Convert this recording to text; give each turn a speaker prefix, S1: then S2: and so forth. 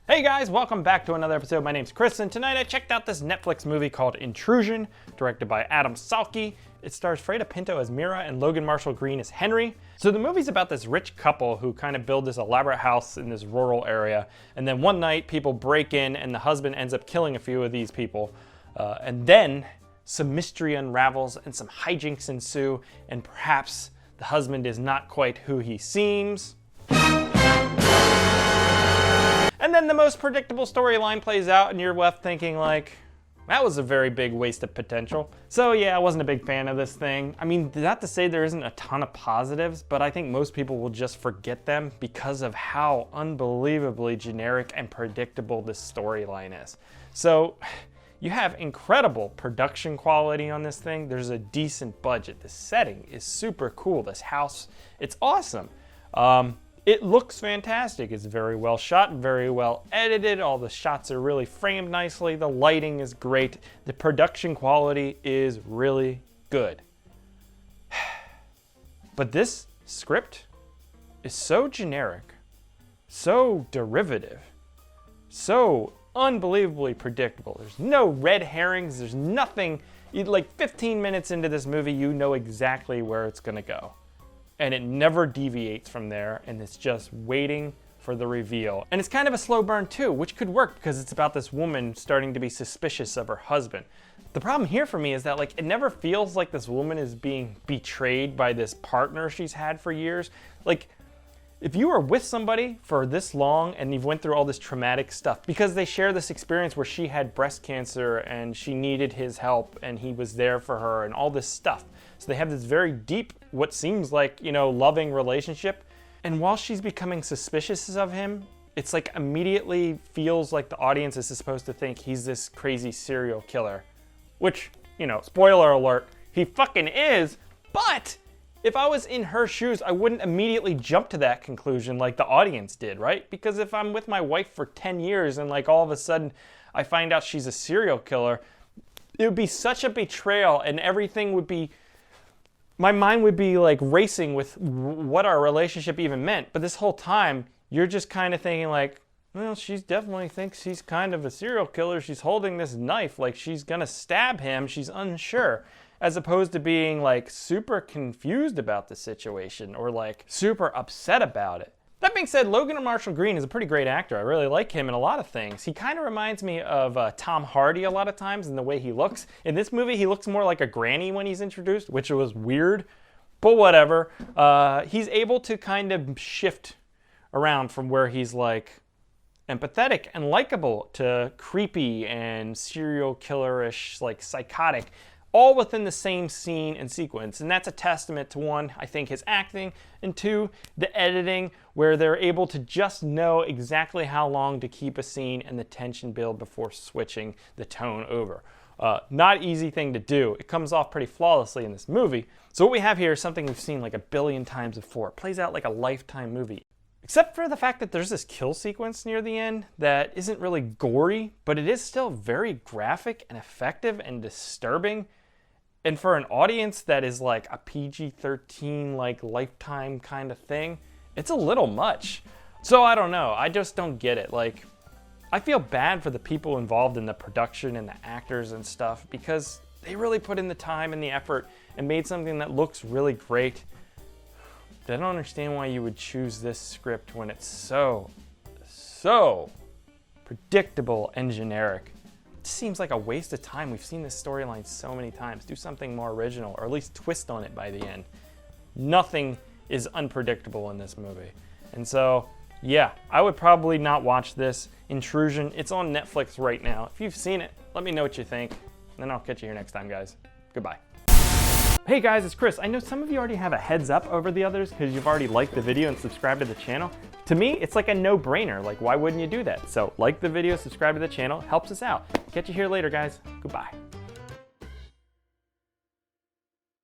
S1: Hey guys, welcome back to another episode. My name's Chris, and tonight I checked out this Netflix movie called Intrusion, directed by Salky. It stars Freida Pinto as Mira and Logan Marshall Green as Henry. So the movie's about this rich couple who kind of build this elaborate house in this rural area, and then one night people break in and the husband ends up killing a few of these people. And then some mystery unravels and some hijinks ensue, and perhaps the husband is not quite who he seems. And then the most predictable storyline plays out and you're left thinking like, that was a very big waste of potential. So yeah, I wasn't a big fan of this thing. I mean, not to say there isn't a ton of positives, but I think most people will just forget them because of how unbelievably generic and predictable this storyline is. So you have incredible production quality on this thing. There's a decent budget. The setting is super cool. This house, it's awesome. It looks fantastic. It's very well shot, very well edited. All the shots are really framed nicely. The lighting is great. The production quality is really good. But this script is so generic, so derivative, so unbelievably predictable. There's no red herrings. There's nothing. Like 15 minutes into this movie, you know exactly where it's gonna go. And it never deviates from there, and it's just waiting for the reveal. And it's kind of a slow burn too, which could work because it's about this woman starting to be suspicious of her husband. The problem here for me is that like it never feels like this woman is being betrayed by this partner she's had for years. Like, if you are with somebody for this long and you've went through all this traumatic stuff because they share this experience where she had breast cancer and she needed his help and he was there for her and all this stuff. So they have this very deep, what seems like, loving relationship. And while she's becoming suspicious of him, it's like immediately feels like the audience is supposed to think he's this crazy serial killer. Which, spoiler alert, he fucking is, but if I was in her shoes, I wouldn't immediately jump to that conclusion like the audience did, right? Because if I'm with my wife for 10 years and like all of a sudden I find out she's a serial killer, it would be such a betrayal and everything would be, my mind would be like racing with what our relationship even meant. But this whole time, you're just kind of thinking like, well, she definitely thinks he's kind of a serial killer. She's holding this knife like she's gonna stab him. She's unsure. As opposed to being like super confused about the situation or like super upset about it. That being said, Logan Marshall Green is a pretty great actor. I really like him in a lot of things. He kind of reminds me of Tom Hardy a lot of times in the way he looks. In this movie, he looks more like a granny when he's introduced, which was weird, but whatever. He's able to kind of shift around from where he's like empathetic and likable to creepy and serial killer-ish, like psychotic, all within the same scene and sequence. And that's a testament to one, I think, his acting, and two, the editing, where they're able to just know exactly how long to keep a scene and the tension build before switching the tone over. Not easy thing to do. It comes off pretty flawlessly in this movie. So what we have here is something we've seen like a billion times before. It plays out like a Lifetime movie. Except for the fact that there's this kill sequence near the end that isn't really gory, but it is still very graphic and effective and disturbing. And for an audience that is like a PG-13, like Lifetime kind of thing, it's a little much. So I don't know, I just don't get it. Like, I feel bad for the people involved in the production and the actors and stuff because they really put in the time and the effort and made something that looks really great. I don't understand why you would choose this script when it's so predictable and generic. It seems like a waste of time. We've seen this storyline so many times. Do something more original, or at least twist on it by the end. Nothing is unpredictable in this movie. And so, yeah, I would probably not watch this. Intrusion, it's on Netflix right now. If you've seen it, let me know what you think. And then I'll catch you here next time, guys. Goodbye. Hey guys, it's Chris. I know some of you already have a heads up over the others because you've already liked the video and subscribed to the channel. To me, it's like a no-brainer. Like, why wouldn't you do that? So like the video, subscribe to the channel, helps us out. Catch you here later, guys. Goodbye.